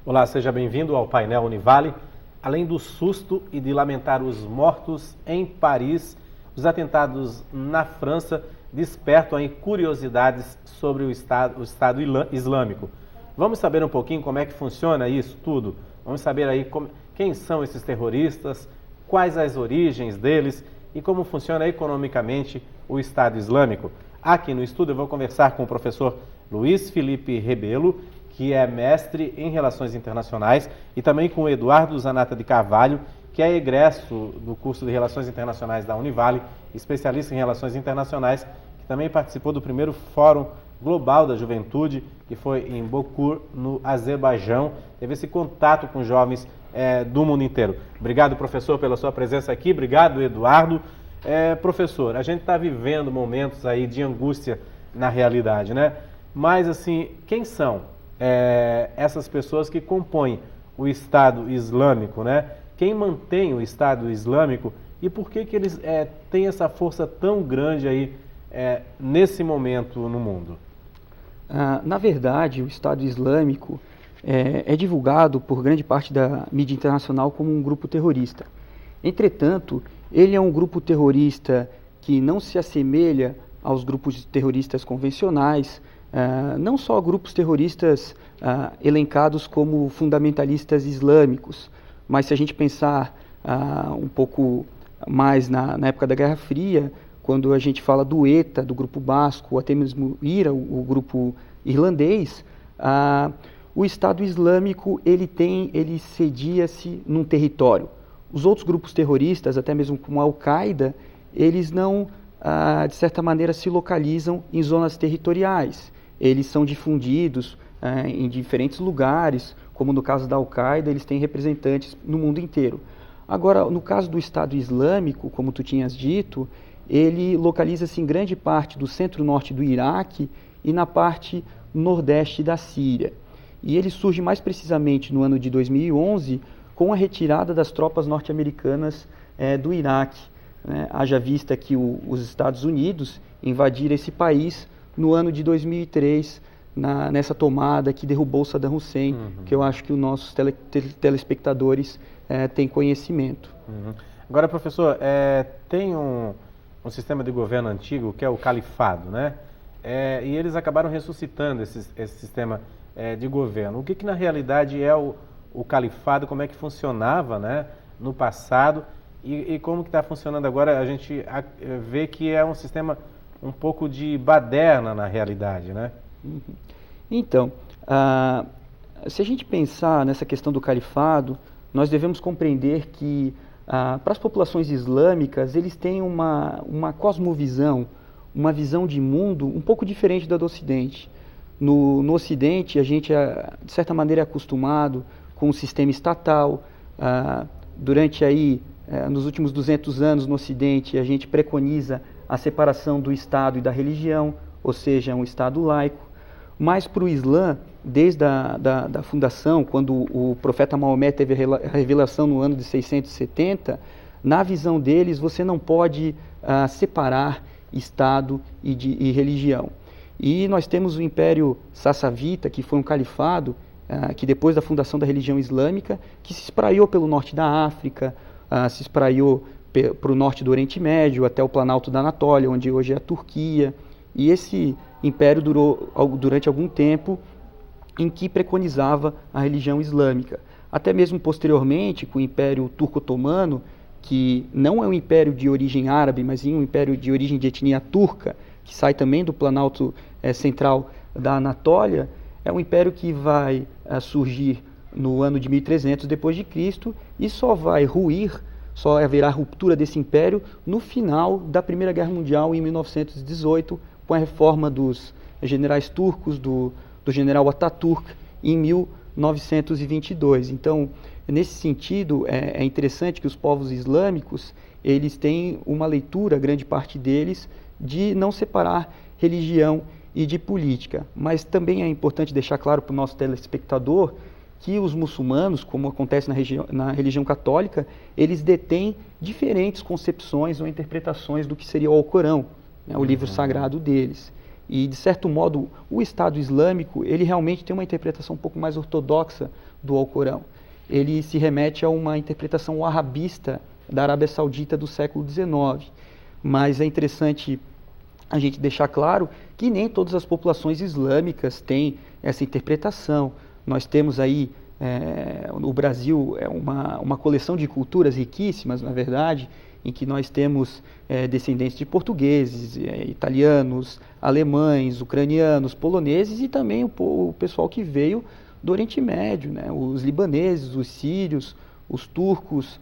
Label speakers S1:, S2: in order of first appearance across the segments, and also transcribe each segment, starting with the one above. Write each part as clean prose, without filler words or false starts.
S1: Olá, seja bem-vindo ao painel Univale. Além do susto e de lamentar os mortos em Paris, os atentados na França despertam aí curiosidades sobre o Estado Islâmico. Vamos saber um pouquinho como é que funciona isso tudo? Vamos saber aí quem são esses terroristas, quais as origens deles e como funciona economicamente o Estado Islâmico. Aqui no estúdio eu vou conversar com o professor Luiz Felipe Rebelo, que é mestre em Relações Internacionais, e também com o Eduardo Zanata de Carvalho, que é egresso do curso de Relações Internacionais da Univale, especialista em Relações Internacionais, que também participou do primeiro Fórum Global da Juventude, que foi em Baku, no Azerbaijão. Teve esse contato com jovens do mundo inteiro. Obrigado, professor, pela sua presença aqui. Obrigado, Eduardo. Professor, a gente está vivendo momentos aí de angústia na realidade, né? Mas, assim, quem são essas pessoas que compõem o Estado Islâmico, né? Quem mantém o Estado Islâmico e por que eles têm essa força tão grande aí nesse momento no mundo?
S2: Na verdade, o Estado Islâmico é divulgado por grande parte da mídia internacional como um grupo terrorista. Entretanto, ele é um grupo terrorista que não se assemelha aos grupos terroristas convencionais, não só grupos terroristas elencados como fundamentalistas islâmicos, mas se a gente pensar um pouco mais na época da Guerra Fria, quando a gente fala do ETA, do grupo basco, ou até mesmo IRA, o grupo irlandês, o Estado Islâmico ele cedia-se num território. Os outros grupos terroristas, até mesmo como a Al-Qaeda, eles não, de certa maneira, se localizam em zonas territoriais. Eles são difundidos em diferentes lugares, como no caso da Al-Qaeda, eles têm representantes no mundo inteiro. Agora, no caso do Estado Islâmico, como tu tinhas dito, ele localiza-se em grande parte do centro-norte do Iraque e na parte nordeste da Síria. E ele surge mais precisamente no ano de 2011, com a retirada das tropas norte-americanas do Iraque. Haja vista que os Estados Unidos invadiram esse país no ano de 2003, nessa tomada que derrubou Saddam Hussein, que eu acho que os nossos telespectadores têm conhecimento.
S1: Agora, professor, tem um sistema de governo antigo que é o califado, né? E eles acabaram ressuscitando esse sistema de governo. O que na realidade é o califado, como é que funcionava, né, no passado e como que está funcionando agora? A gente vê que é um sistema um pouco de baderna na realidade, né?
S2: Então, se a gente pensar nessa questão do califado, nós devemos compreender que para as populações islâmicas, eles têm uma cosmovisão, uma visão de mundo um pouco diferente da do Ocidente. No Ocidente, a gente, de certa maneira, é acostumado com o sistema estatal. Durante aí, nos últimos 200 anos no Ocidente, a gente preconiza a separação do Estado e da religião, ou seja, um Estado laico. Mas para o Islã, desde a fundação, quando o profeta Maomé teve a revelação no ano de 670, na visão deles você não pode separar Estado e religião. E nós temos o Império Sassavita, que foi um califado, que depois da fundação da religião islâmica, que se espraiou pelo norte da África, se espraiou para o norte do Oriente Médio, até o Planalto da Anatólia, onde hoje é a Turquia. E esse império durou durante algum tempo em que preconizava a religião islâmica. Até mesmo posteriormente, com o Império Turco-Otomano, que não é um império de origem árabe, mas sim um império de origem de etnia turca, que sai também do Planalto central da Anatólia, é um império que vai surgir no ano de 1300 depois de Cristo e só vai ruir, só haverá ruptura desse império no final da Primeira Guerra Mundial, em 1918, com a reforma dos generais turcos, do general Ataturk, em 1922. Então, nesse sentido, é interessante que os povos islâmicos, eles têm uma leitura, grande parte deles, de não separar religião e de política. Mas também é importante deixar claro para o nosso telespectador que os muçulmanos, como acontece na religião católica, eles detêm diferentes concepções ou interpretações do que seria o Alcorão, né, o livro sagrado deles. E, de certo modo, o Estado Islâmico, ele realmente tem uma interpretação um pouco mais ortodoxa do Alcorão. Ele se remete a uma interpretação wahhabista da Arábia Saudita do século XIX. Mas é interessante a gente deixar claro que nem todas as populações islâmicas têm essa interpretação. Nós temos aí, no Brasil, uma coleção de culturas riquíssimas, na verdade, em que nós temos descendentes de portugueses, italianos, alemães, ucranianos, poloneses e também o pessoal que veio do Oriente Médio, né? Os libaneses, os sírios, os turcos.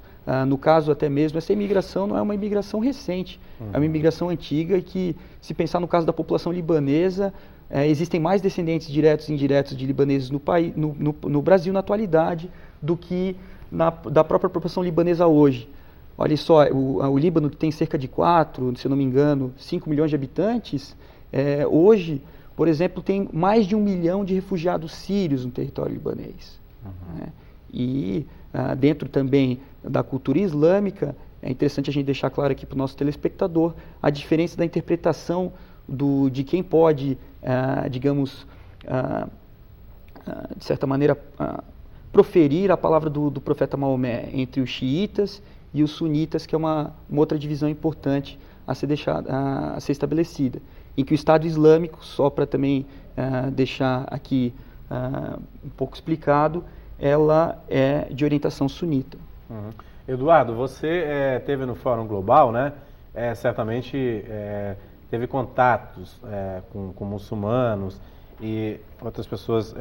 S2: No caso até mesmo, essa imigração não é uma imigração recente, é uma imigração antiga e que, se pensar no caso da população libanesa, existem mais descendentes diretos e indiretos de libaneses no Brasil na atualidade do que da própria população libanesa hoje. Olha só, o Líbano, que tem cerca de 4, se eu não me engano, 5 milhões de habitantes, hoje, por exemplo, tem mais de 1 milhão de refugiados sírios no território libanês. Né? E dentro também da cultura islâmica, é interessante a gente deixar claro aqui para o nosso telespectador a diferença da interpretação de quem pode, digamos, de certa maneira, proferir a palavra do profeta Maomé entre os xiitas e os sunitas, que é uma outra divisão importante a ser estabelecida. Em que o Estado Islâmico, só para também deixar aqui um pouco explicado, ela é de orientação sunita.
S1: Eduardo, você esteve no Fórum Global, né? Certamente teve contatos com muçulmanos e outras pessoas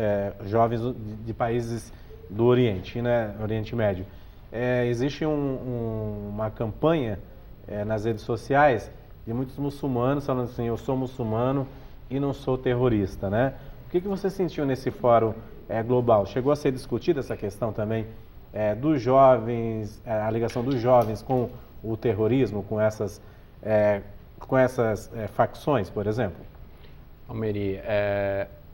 S1: jovens de países do Oriente, né? Oriente Médio. Existe uma campanha nas redes sociais de muitos muçulmanos falando assim: eu sou muçulmano e não sou terrorista, né? O que você sentiu nesse Fórum Global? Chegou a ser discutida essa questão também dos jovens, a ligação dos jovens com o terrorismo, com essas facções, por exemplo?
S3: Almeri,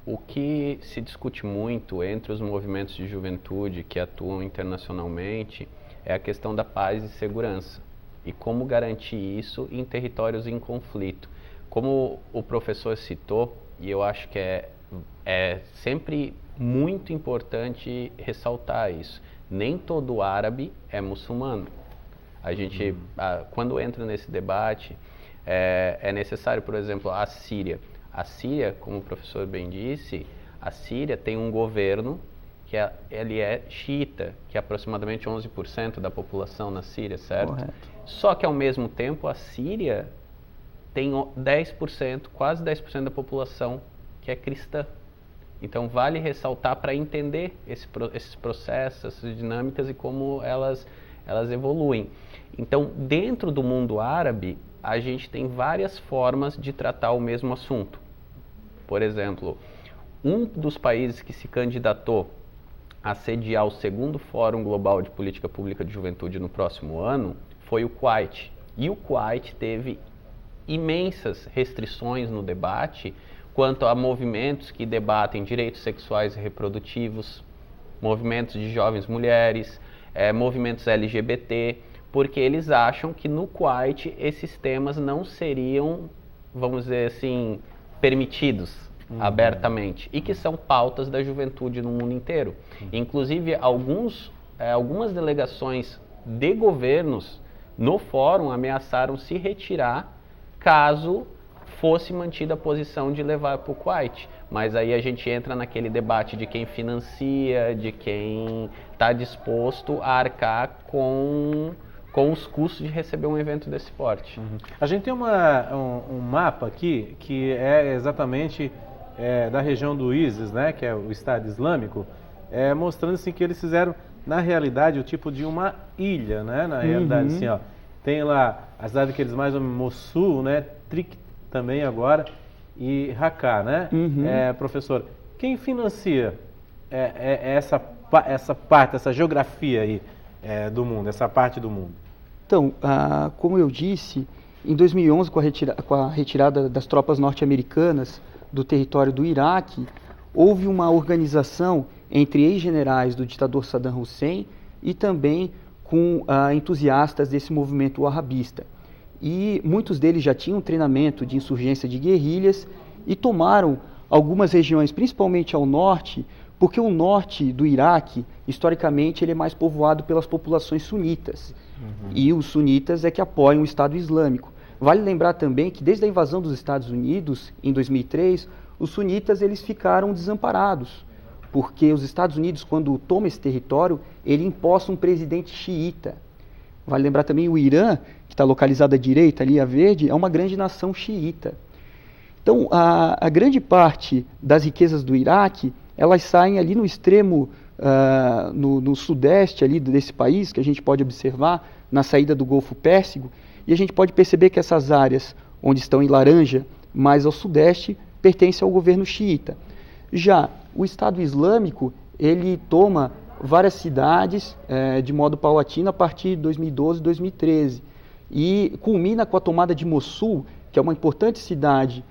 S3: o que se discute muito entre os movimentos de juventude que atuam internacionalmente é a questão da paz e segurança e como garantir isso em territórios em conflito. Como o professor citou, e eu acho que é sempre muito importante ressaltar isso, nem todo árabe é muçulmano. A gente, quando entra nesse debate, é necessário, por exemplo, a Síria. A Síria, como o professor bem disse, a Síria tem um governo que ele é xiita, que é aproximadamente 11% da população na Síria, certo?
S2: Correto.
S3: Só que, ao mesmo tempo, a Síria tem 10%, quase 10% da população que é cristã. Então, vale ressaltar para entender esses processos, essas dinâmicas e como elas evoluem. Então, dentro do mundo árabe, a gente tem várias formas de tratar o mesmo assunto. Por exemplo, um dos países que se candidatou a sediar o segundo Fórum Global de Política Pública de Juventude no próximo ano foi o Kuwait. E o Kuwait teve imensas restrições no debate quanto a movimentos que debatem direitos sexuais e reprodutivos, movimentos de jovens mulheres, movimentos LGBT, porque eles acham que no Kuwait esses temas não seriam, vamos dizer assim, permitidos abertamente, e que são pautas da juventude no mundo inteiro. Inclusive, algumas delegações de governos no fórum ameaçaram se retirar caso fosse mantida a posição de levar para o Kuwait. Mas aí a gente entra naquele debate de quem financia, de quem está disposto a arcar com os custos de receber um evento desse porte.
S1: A gente tem um mapa aqui que é exatamente da região do ISIS, né, que é o Estado Islâmico, mostrando assim, que eles fizeram, na realidade, o tipo de uma ilha, né, na realidade, assim, ó, tem lá a cidade que eles mais amam, Mossul, né, Trik também agora, e Raqqa, né? Professor, quem financia essa parte, essa geografia aí do mundo, essa parte do mundo?
S2: Então, como eu disse, em 2011, com a retirada das tropas norte-americanas do território do Iraque, houve uma organização entre ex-generais do ditador Saddam Hussein e também com entusiastas desse movimento wahhabista. E muitos deles já tinham treinamento de insurgência de guerrilhas e tomaram algumas regiões, principalmente ao norte, porque o norte do Iraque, historicamente, ele é mais povoado pelas populações sunitas. E os sunitas é que apoiam o Estado Islâmico. Vale lembrar também que desde a invasão dos Estados Unidos, em 2003, os sunitas eles ficaram desamparados, porque os Estados Unidos, quando toma esse território, ele imposta um presidente xiita. Vale lembrar também o Irã, que está localizado à direita, ali à verde, é uma grande nação xiita. Então, a grande parte das riquezas do Iraque, elas saem ali no extremo, no sudeste ali desse país, que a gente pode observar na saída do Golfo Pérsico, e a gente pode perceber que essas áreas, onde estão em laranja, mais ao sudeste, pertencem ao governo xiita. Já o Estado Islâmico, ele toma várias cidades de modo paulatino a partir de 2012 e 2013, e culmina com a tomada de Mossul, que é uma importante cidade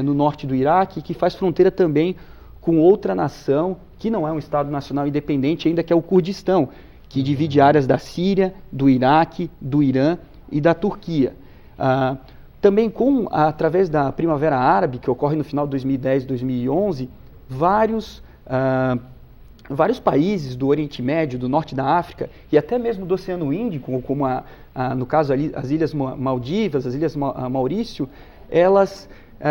S2: no norte do Iraque, que faz fronteira também com outra nação, que não é um Estado nacional independente ainda, que é o Kurdistão, que divide áreas da Síria, do Iraque, do Irã e da Turquia. Também através da Primavera Árabe, que ocorre no final de 2010 e 2011, vários países do Oriente Médio, do Norte da África e até mesmo do Oceano Índico, como no caso ali, as Ilhas Maldivas, as Ilhas Maurício, elas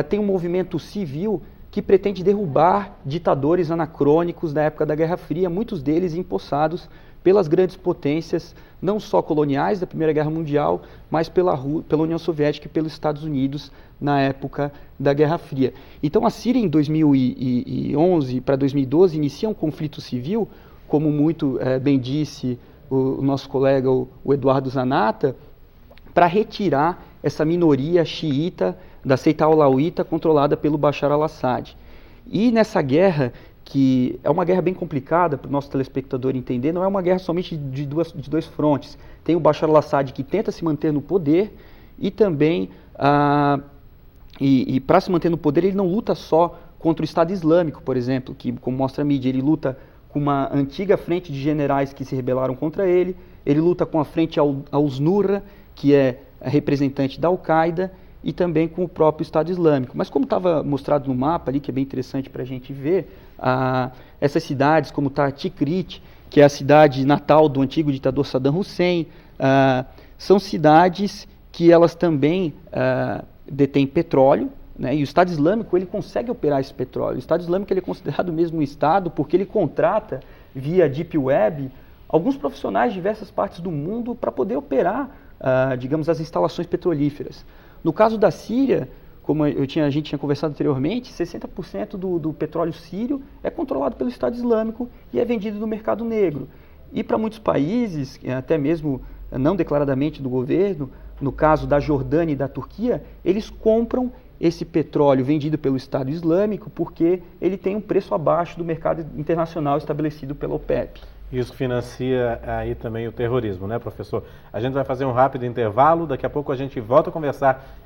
S2: têm um movimento civil que pretende derrubar ditadores anacrônicos da época da Guerra Fria, muitos deles empossados pelas grandes potências, não só coloniais da Primeira Guerra Mundial, mas pela União Soviética e pelos Estados Unidos na época da Guerra Fria. Então a Síria em 2011 para 2012 inicia um conflito civil, como muito bem disse o nosso colega o Eduardo Zanata, para retirar essa minoria xiita da seita alauíta controlada pelo Bashar al-Assad. E nessa guerra, que é uma guerra bem complicada para o nosso telespectador entender, não é uma guerra somente de dois frontes. Tem o Bashar al-Assad que tenta se manter no poder e também, para se manter no poder, ele não luta só contra o Estado Islâmico, por exemplo, que, como mostra a mídia, ele luta com uma antiga frente de generais que se rebelaram contra ele luta com a frente al-Nusra, que é representante da Al-Qaeda, e também com o próprio Estado Islâmico. Mas como estava mostrado no mapa ali, que é bem interessante para a gente ver, essas cidades, como está Tikrit, que é a cidade natal do antigo ditador Saddam Hussein, são cidades que elas também detêm petróleo, né, e o Estado Islâmico ele consegue operar esse petróleo. O Estado Islâmico ele é considerado mesmo um Estado porque ele contrata, via Deep Web, alguns profissionais de diversas partes do mundo para poder operar, digamos, as instalações petrolíferas. No caso da Síria, como a gente tinha conversado anteriormente, 60% do petróleo sírio é controlado pelo Estado Islâmico e é vendido no mercado negro. E para muitos países, até mesmo não declaradamente do governo, no caso da Jordânia e da Turquia, eles compram esse petróleo vendido pelo Estado Islâmico porque ele tem um preço abaixo do mercado internacional estabelecido pela OPEP.
S1: Isso financia aí também o terrorismo, né, professor? A gente vai fazer um rápido intervalo, daqui a pouco a gente volta a conversar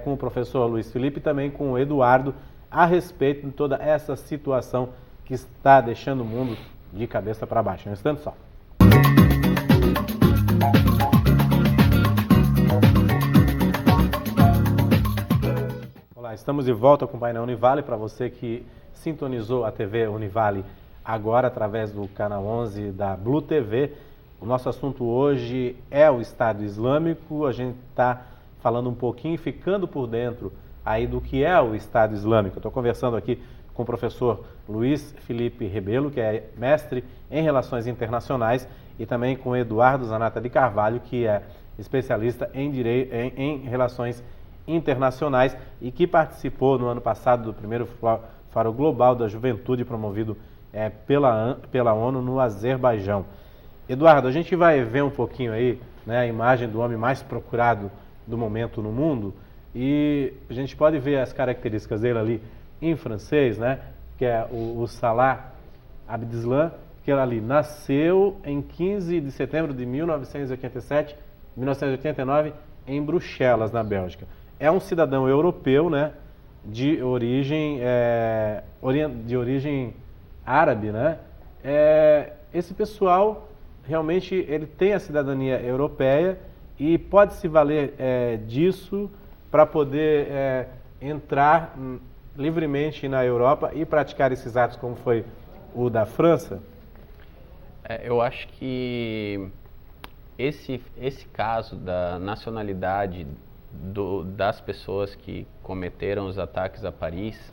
S1: com o professor Luiz Felipe e também com o Eduardo a respeito de toda essa situação que está deixando o mundo de cabeça para baixo. Um instante só. Olá, estamos de volta com o Painel Univale. Para você que sintonizou a TV Univale agora através do canal 11 da Blue TV, o nosso assunto hoje é o Estado Islâmico. A gente está falando um pouquinho, ficando por dentro aí do que é o Estado Islâmico. Eu estou conversando aqui com o professor Luiz Felipe Rebelo, que é mestre em Relações Internacionais, e também com o Eduardo Zanata de Carvalho, que é especialista em Relações Internacionais e que participou no ano passado do primeiro Fórum Global da Juventude promovido pela ONU no Azerbaijão. Eduardo, a gente vai ver um pouquinho aí, né, a imagem do homem mais procurado do momento no mundo, e a gente pode ver as características dele ali em francês, né, que é o Salah Abdeslam, que ele ali nasceu em 15 de setembro de 1989 em Bruxelas, na Bélgica. É um cidadão europeu, né, de origem árabe, né? Esse pessoal realmente ele tem a cidadania europeia e pode se valer disso para poder entrar livremente na Europa e praticar esses atos como foi o da França?
S3: Eu acho que esse caso da nacionalidade das pessoas que cometeram os ataques a Paris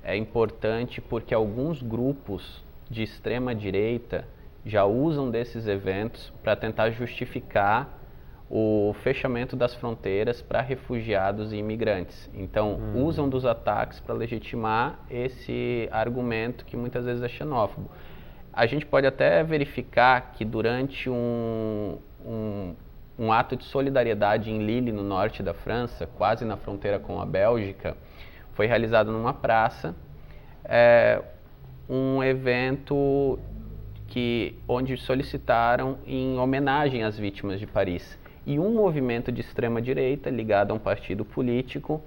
S3: é importante porque alguns grupos de extrema direita já usam desses eventos para tentar justificar o fechamento das fronteiras para refugiados e imigrantes. Então, usam dos ataques para legitimar esse argumento que muitas vezes é xenófobo. A gente pode até verificar que durante um ato de solidariedade em Lille, no norte da França, quase na fronteira com a Bélgica, foi realizado numa praça um evento onde solicitaram em homenagem às vítimas de Paris. E um movimento de extrema-direita ligado a um partido político,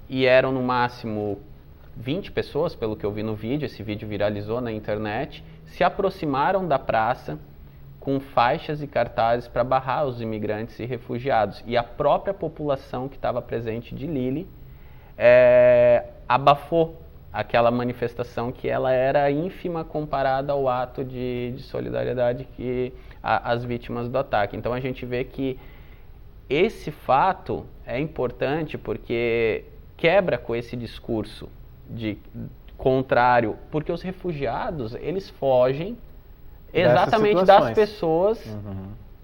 S3: e eram no máximo 20 pessoas, pelo que eu vi no vídeo, esse vídeo viralizou na internet, se aproximaram da praça com faixas e cartazes para barrar os imigrantes e refugiados. E a própria população que estava presente de Lille abafou aquela manifestação, que ela era ínfima comparada ao ato de solidariedade que as vítimas do ataque. Então a gente vê que esse fato é importante porque quebra com esse discurso contrário, porque os refugiados, eles fogem exatamente das pessoas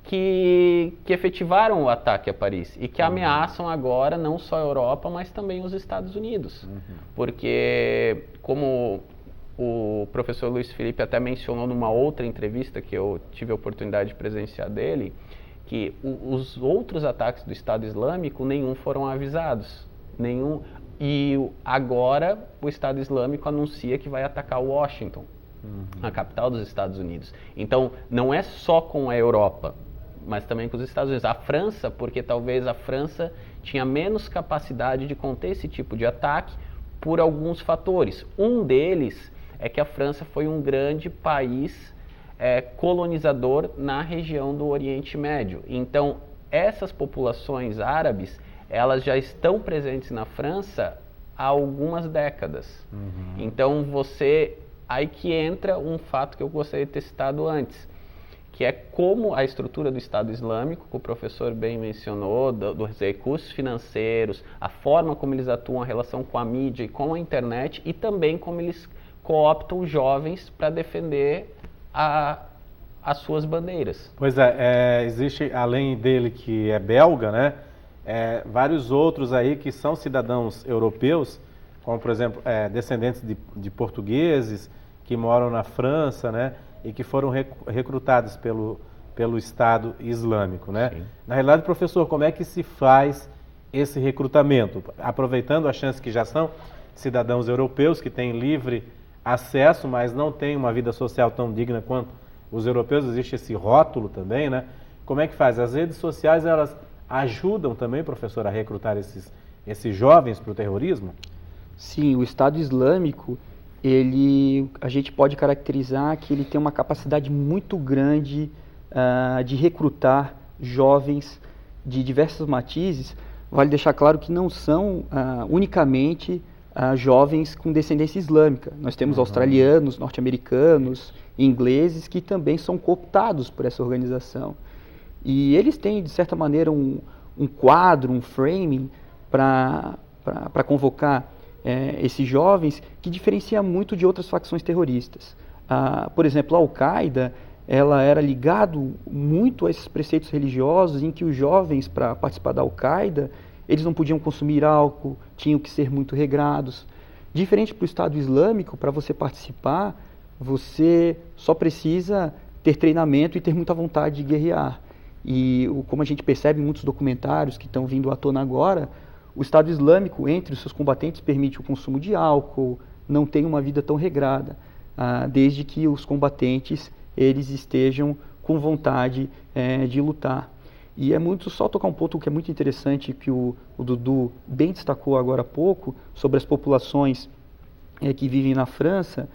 S3: que efetivaram o ataque a Paris e que ameaçam agora não só a Europa, mas também os Estados Unidos. Porque, como o professor Luiz Felipe até mencionou numa outra entrevista que eu tive a oportunidade de presenciar dele, que os outros ataques do Estado Islâmico, nenhum foram avisados. E agora o Estado Islâmico anuncia que vai atacar Washington, a capital dos Estados Unidos. Então, não é só com a Europa, mas também com os Estados Unidos. A França, porque talvez a França tinha menos capacidade de conter esse tipo de ataque por alguns fatores. Um deles é que a França foi um grande país colonizador na região do Oriente Médio. Então, essas populações árabes, elas já estão presentes na França há algumas décadas. Então, aí que entra um fato que eu gostaria de ter citado antes, que é como a estrutura do Estado Islâmico, que o professor bem mencionou, dos recursos financeiros, a forma como eles atuam, a relação com a mídia e com a internet, e também como eles cooptam jovens para defender as suas bandeiras.
S1: Pois existe, além dele que é belga, né, vários outros aí que são cidadãos europeus, como por exemplo, descendentes de portugueses que moram na França, né, e que foram recrutados pelo Estado Islâmico, né? Sim. Na realidade, professor, como é que se faz esse recrutamento? Aproveitando a chance que já são cidadãos europeus que têm livre acesso, mas não têm uma vida social tão digna quanto os europeus, existe esse rótulo também, né? Como é que faz? As redes sociais, elas ajudam também, professor, a recrutar esses jovens para o terrorismo?
S2: Sim, o Estado Islâmico, a gente pode caracterizar que ele tem uma capacidade muito grande de recrutar jovens de diversos matizes. Vale deixar claro que não são unicamente jovens com descendência islâmica. Nós temos australianos, norte-americanos, ingleses que também são cooptados por essa organização. E eles têm, de certa maneira, um quadro, um framing para convocar esses jovens que diferencia muito de outras facções terroristas. Por exemplo, a Al-Qaeda, ela era ligado muito a esses preceitos religiosos em que os jovens, para participar da Al-Qaeda, eles não podiam consumir álcool, tinham que ser muito regrados. Diferente para o Estado Islâmico, para você participar, você só precisa ter treinamento e ter muita vontade de guerrear. E como a gente percebe em muitos documentários que estão vindo à tona agora, o Estado Islâmico, entre os seus combatentes, permite o consumo de álcool, não tem uma vida tão regrada, desde que os combatentes eles estejam com vontade de lutar. E só tocar um ponto que é muito interessante, que o Dudu bem destacou agora há pouco, sobre as populações que vivem na França,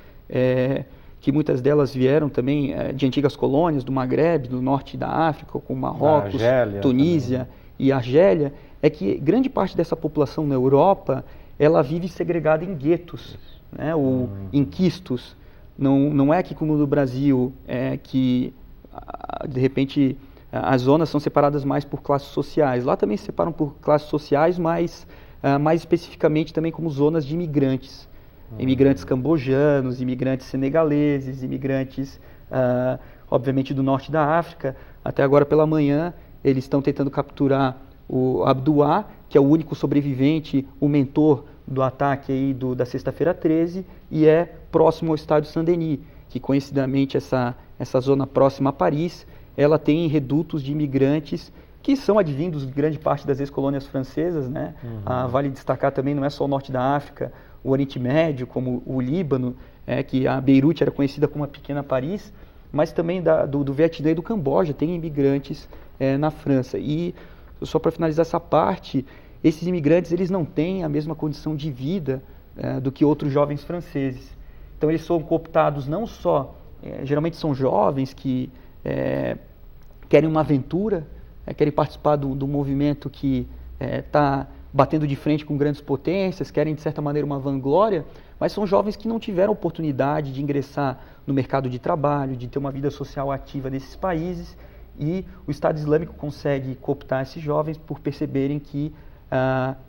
S2: que muitas delas vieram também de antigas colônias do Maghreb, do norte da África, como Marrocos, Argélia, Tunísia também, e Argélia, é que grande parte dessa população na Europa, ela vive segregada em guetos, né, ou em quistos. Não é aqui como no Brasil, que de repente as zonas são separadas mais por classes sociais. Lá também se separam por classes sociais, mas mais especificamente também como zonas de imigrantes. Imigrantes cambojanos, imigrantes senegaleses, imigrantes, obviamente, do norte da África. Até agora pela manhã, eles estão tentando capturar o Abduá, que é o único sobrevivente, o mentor do ataque aí da sexta-feira 13, e é próximo ao estádio Saint-Denis, que coincidentemente essa zona próxima a Paris, ela tem redutos de imigrantes que são advindos de grande parte das ex-colônias francesas, né? Vale destacar também, não é só o norte da África, o Oriente Médio, como o Líbano, que a Beirute era conhecida como a pequena Paris, mas também do Vietnã e do Camboja tem imigrantes na França. E só para finalizar essa parte, esses imigrantes eles não têm a mesma condição de vida do que outros jovens franceses. Então eles são cooptados não só, geralmente são jovens que querem uma aventura, querem participar do movimento que está batendo de frente com grandes potências, querem de certa maneira uma vanglória, mas são jovens que não tiveram oportunidade de ingressar no mercado de trabalho, de ter uma vida social ativa nesses países, e o Estado Islâmico consegue cooptar esses jovens por perceberem que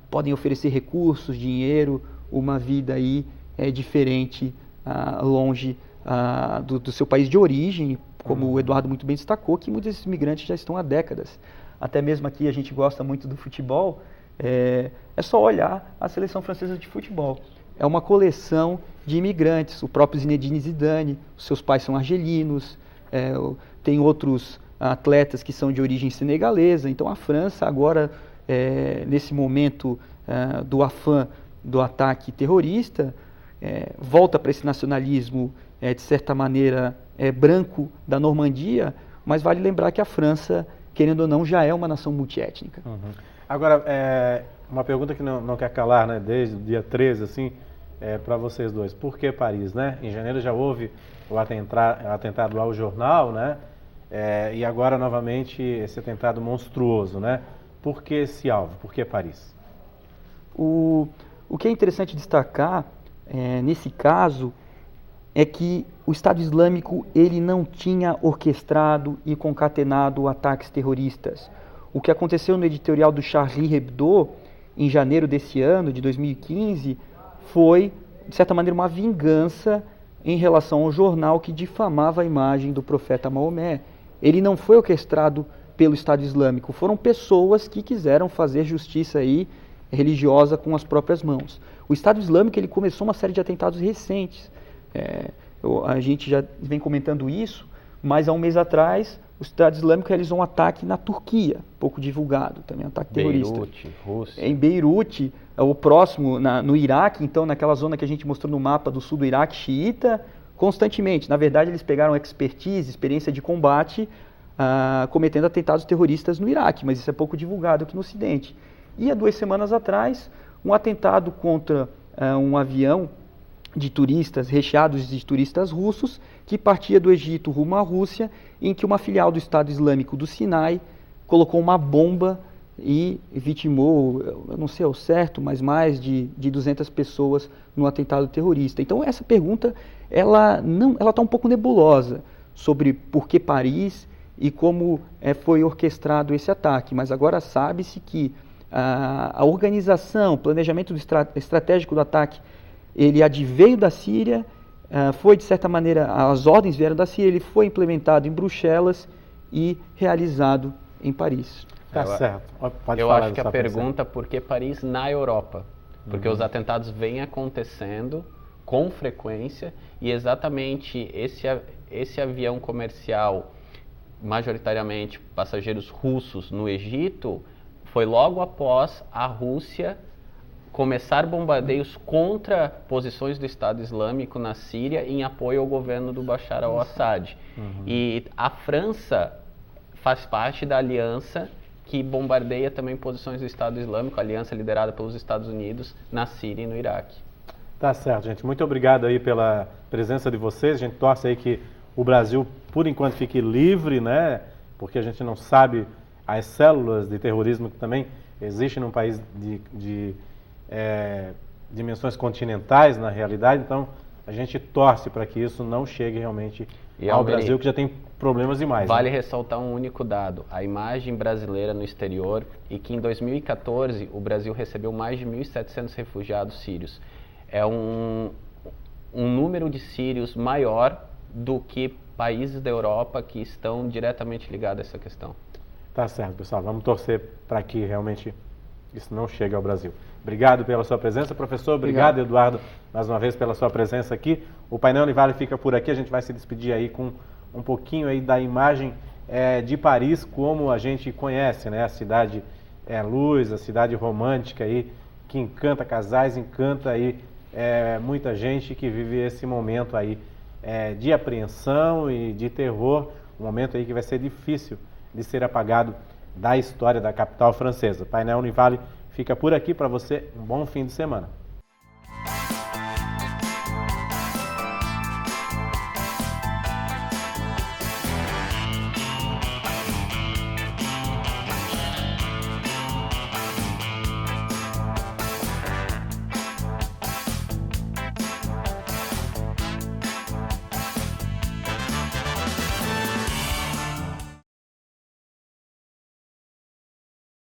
S2: podem oferecer recursos, dinheiro, uma vida aí diferente, longe do seu país de origem, como o Eduardo muito bem destacou, que muitos desses imigrantes já estão há décadas. Até mesmo aqui a gente gosta muito do futebol, é só olhar a seleção francesa de futebol. É uma coleção de imigrantes, o próprio Zinedine Zidane, os seus pais são argelinos, tem outros atletas que são de origem senegalesa. Então a França agora, nesse momento do afã do ataque terrorista, volta para esse nacionalismo, de certa maneira, branco da Normandia, mas vale lembrar que a França, querendo ou não, já é uma nação multiétnica.
S1: Agora, uma pergunta que não quer calar, né, desde o dia 13, assim, para vocês dois. Por que Paris, né? Em janeiro já houve o atentado ao jornal, né? E agora, novamente, esse atentado monstruoso, né? Por que esse alvo? Por que Paris?
S2: O que é interessante destacar, nesse caso, é que o Estado Islâmico ele não tinha orquestrado e concatenado ataques terroristas. O que aconteceu no editorial do Charlie Hebdo, em janeiro desse ano, de 2015, foi, de certa maneira, uma vingança em relação ao jornal que difamava a imagem do profeta Maomé. Ele não foi orquestrado pelo Estado Islâmico, foram pessoas que quiseram fazer justiça aí religiosa com as próprias mãos. O Estado Islâmico ele começou uma série de atentados recentes. A gente já vem comentando isso, mas há um mês atrás o Estado Islâmico realizou um ataque na Turquia, pouco divulgado, também um ataque terrorista.
S3: Beirute, Rússia.
S2: Em Beirute, o próximo, no Iraque, então naquela zona que a gente mostrou no mapa do sul do Iraque, xiita, constantemente. Na verdade, eles pegaram expertise, experiência de combate, cometendo atentados terroristas no Iraque, mas isso é pouco divulgado aqui no Ocidente. E há 2 semanas atrás, um atentado contra um avião de turistas, recheados de turistas russos, que partia do Egito rumo à Rússia, em que uma filial do Estado Islâmico do Sinai colocou uma bomba e vitimou, eu não sei ao certo, mas mais de 200 pessoas no atentado terrorista. Então essa pergunta, ela está um pouco nebulosa sobre por que Paris e como foi orquestrado esse ataque, mas agora sabe-se que a organização, o planejamento estratégico do ataque, ele adveio da Síria, foi de certa maneira, as ordens vieram da Síria, ele foi implementado em Bruxelas e realizado em Paris.
S1: Tá certo. Pode
S3: eu
S1: falar
S3: acho que a pergunta, por que Paris na Europa? Porque os atentados vêm acontecendo com frequência e exatamente esse avião comercial, majoritariamente passageiros russos no Egito, foi logo após a Rússia começar bombardeios contra posições do Estado Islâmico na Síria em apoio ao governo do Bashar al-Assad. E a França faz parte da aliança que bombardeia também posições do Estado Islâmico, a aliança liderada pelos Estados Unidos na Síria e no Iraque.
S1: Tá certo, gente. Muito obrigado aí pela presença de vocês. A gente torce aí que o Brasil, por enquanto, fique livre, né? Porque a gente não sabe as células de terrorismo que também existem num país dimensões continentais na realidade, então a gente torce para que isso não chegue realmente ao Brasil, que já tem problemas demais.
S3: Vale ressaltar um único dado, a imagem brasileira no exterior, e que em 2014 o Brasil recebeu mais de 1.700 refugiados sírios. É um número de sírios maior do que países da Europa que estão diretamente ligados a essa questão.
S1: Tá certo, pessoal. Vamos torcer para que realmente isso não chegue ao Brasil. Obrigado pela sua presença, professor. Obrigado, Eduardo, mais uma vez pela sua presença aqui. O Painel Univale fica por aqui. A gente vai se despedir aí com um pouquinho aí da imagem de Paris, como a gente conhece, né? A cidade luz, a cidade romântica aí, que encanta casais, encanta aí muita gente que vive esse momento aí de apreensão e de terror, um momento aí que vai ser difícil de ser apagado da história da capital francesa. Painel Univale fica por aqui para você. Um bom fim de semana.